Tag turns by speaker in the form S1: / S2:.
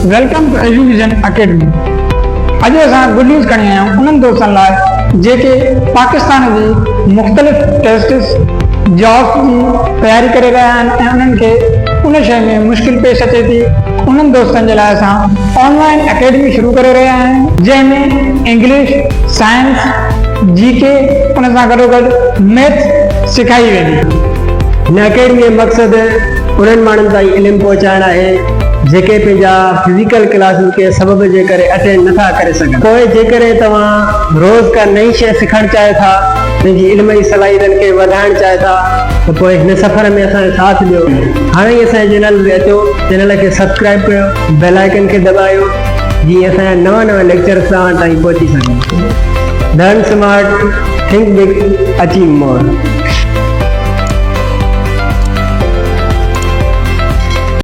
S1: Welcome two एडुविजन academy. अज असां good news खणी आया आहियूं उन्हनि दोस्तनि लाइ जेके पाकिस्तान जी मुख़्तलिफ़ टेस्ट्स जॉब्स जी तयारी करे रहिया आहिनि ऐं उन्हनि खे उन शइ में मुश्किल पेश अचे थी। उन्हनि दोस्तनि जे लाइ असां ऑनलाइन अकेडमी शुरू करे रहिया आहियूं जंहिंमें इंग्लिश, साइंस, जीके उन सां गॾोगॾु मैथ्स सेखारी वेंदी।
S2: हिन अकेडमी जो मक़सदु उन्हनि माण्हुनि ताईं इल्मु पहुचाइणु आहे जेके पंहिंजा फिज़िकल क्लासिस के सबब जे करे अटेंड नथा करे सघनि। पोइ जेकॾहिं तव्हां रोज़ का नई शइ सिखणु चाहियो था, पंहिंजी इल्म जी सलाहियतनि खे वधाइणु चाहियो था, त पोइ हिन सफ़र में असांजो साथ ॾियो। हाणे ई असांजे चैनल ते अचो, चैनल खे सब्सक्राइब कयो, बेल आइकन खे दॿायो जीअं असांजा नवां लेक्चर तव्हां ताईं पहुची सघनि। Learn smart, think big, achieve more.